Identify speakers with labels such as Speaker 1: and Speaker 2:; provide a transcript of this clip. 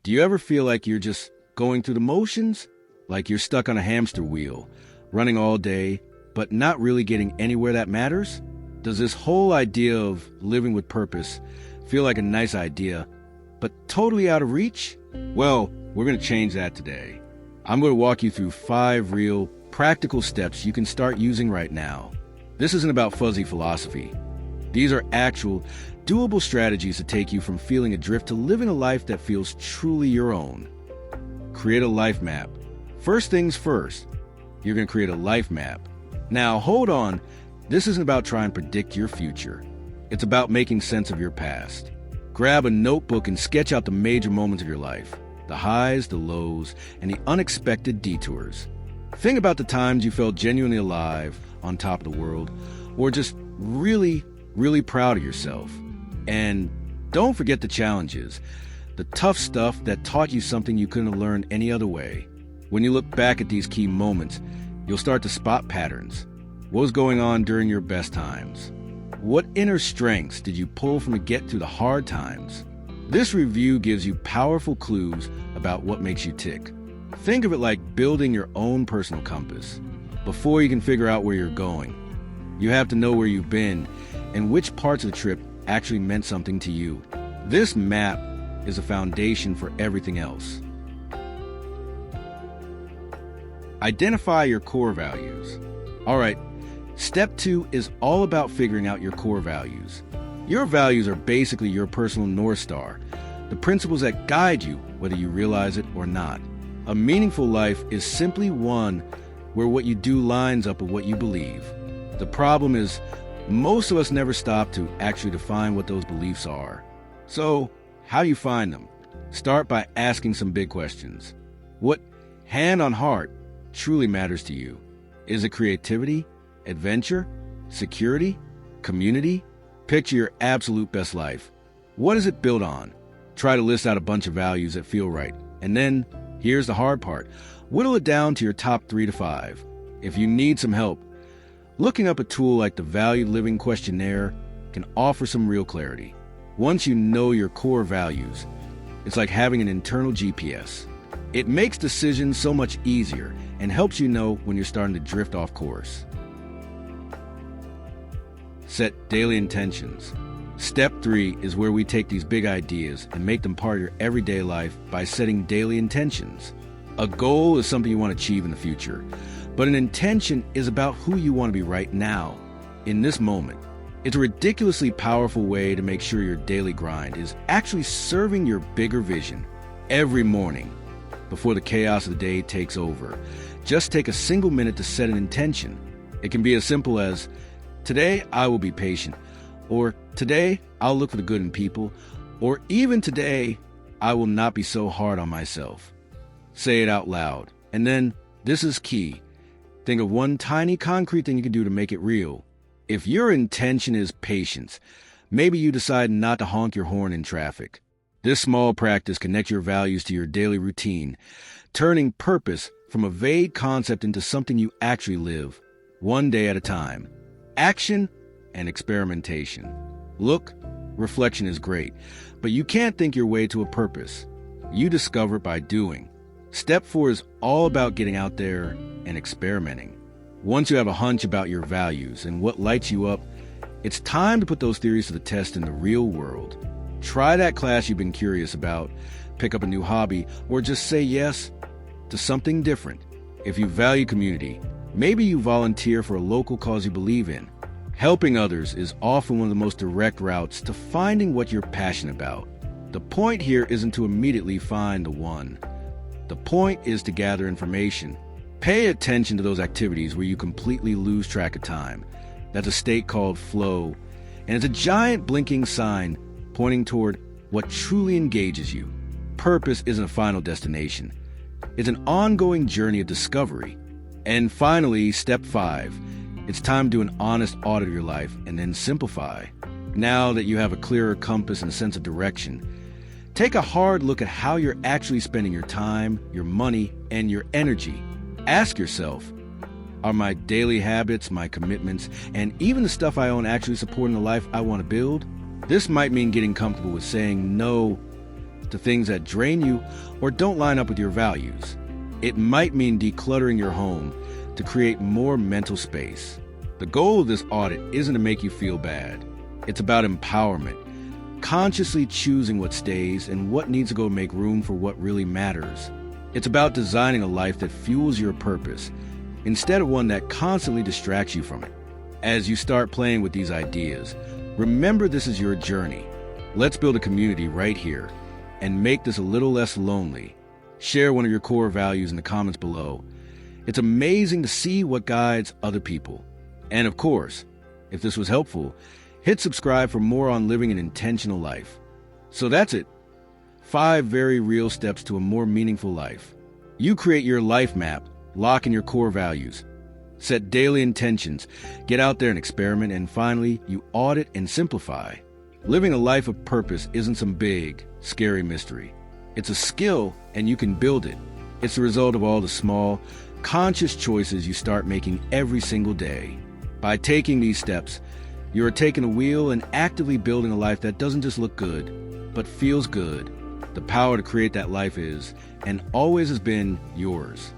Speaker 1: Do you ever feel like you're just going through the motions? Like you're stuck on a hamster wheel, running all day, but not really getting anywhere that matters? Does this whole idea of living with purpose feel like a nice idea, but totally out of reach? Well, we're going to change that today. I'm going to walk you through 5 real, practical steps you can start using right now. This isn't about fuzzy philosophy. These are actual, doable strategies to take you from feeling adrift to living a life that feels truly your own. Create a life map. First things first, you're going to create a life map. Now, hold on. This isn't about trying to predict your future. It's about making sense of your past. Grab a notebook and sketch out the major moments of your life, the highs, the lows, and the unexpected detours. Think about the times you felt genuinely alive, on top of the world, or just really proud of yourself. And don't forget the challenges, the tough stuff that taught you something you couldn't have learned any other way. When you look back at these key moments, you'll start to spot patterns. What was going on during your best times? What inner strengths did you pull from to get through the hard times? This review gives you powerful clues about what makes you tick. Think of it like building your own personal compass. Before you can figure out where you're going, you have to know where you've been and which parts of the trip actually meant something to you. This map is a foundation for everything else. Identify your core values. All right, step 2 is all about figuring out your core values. Your values are basically your personal North Star, the principles that guide you whether you realize it or not. A meaningful life is simply one where what you do lines up with what you believe. The problem is, most of us never stop to actually define what those beliefs are. So, how do you find them? Start by asking some big questions. What, hand on heart, truly matters to you? Is it creativity, adventure, security, community? Picture your absolute best life. What is it built on? Try to list out a bunch of values that feel right. And then, here's the hard part. Whittle it down to your top 3 to 5. If you need some help, looking up a tool like the Valued Living Questionnaire can offer some real clarity. Once you know your core values, it's like having an internal GPS. It makes decisions so much easier and helps you know when you're starting to drift off course. Set daily intentions. Step 3 is where we take these big ideas and make them part of your everyday life by setting daily intentions. A goal is something you want to achieve in the future, but an intention is about who you want to be right now, in this moment. It's a ridiculously powerful way to make sure your daily grind is actually serving your bigger vision. Every morning, before the chaos of the day takes over, just take a single minute to set an intention. It can be as simple as, today I will be patient, or today I'll look for the good in people, or even today I will not be so hard on myself. Say it out loud. And then, this is key. Think of one tiny concrete thing you can do to make it real. If your intention is patience, maybe you decide not to honk your horn in traffic. This small practice connects your values to your daily routine, turning purpose from a vague concept into something you actually live, one day at a time. Action and experimentation. Look, reflection is great, but you can't think your way to a purpose. You discover it by doing. Step 4 is all about getting out there and experimenting. Once you have a hunch about your values and what lights you up, it's time to put those theories to the test in the real world. Try that class you've been curious about, pick up a new hobby, or just say yes to something different. If you value community, maybe you volunteer for a local cause you believe in. Helping others is often one of the most direct routes to finding what you're passionate about. The point here isn't to immediately find the one. The point is to gather information. Pay attention to those activities where you completely lose track of time. That's a state called flow, and it's a giant blinking sign pointing toward what truly engages you. Purpose isn't a final destination. It's an ongoing journey of discovery. And finally, step 5. It's time to do an honest audit of your life and then simplify. Now that you have a clearer compass and a sense of direction, take a hard look at how you're actually spending your time, your money, and your energy. Ask yourself, are my daily habits, my commitments, and even the stuff I own actually supporting the life I want to build? This might mean getting comfortable with saying no to things that drain you or don't line up with your values. It might mean decluttering your home to create more mental space. The goal of this audit isn't to make you feel bad. It's about empowerment, consciously choosing what stays and what needs to go make room for what really matters. It's about designing a life that fuels your purpose instead of one that constantly distracts you from it. As you start playing with these ideas, remember this is your journey. Let's build a community right here and make this a little less lonely. Share one of your core values in the comments below. It's amazing to see what guides other people. And of course, if this was helpful, hit subscribe for more on living an intentional life. So that's it. 5 very real steps to a more meaningful life. You create your life map, lock in your core values, set daily intentions, get out there and experiment, and finally, you audit and simplify. Living a life of purpose isn't some big, scary mystery. It's a skill, and you can build it. It's the result of all the small, conscious choices you start making every single day. By taking these steps, you are taking the wheel and actively building a life that doesn't just look good, but feels good. The power to create that life is, and always has been, yours.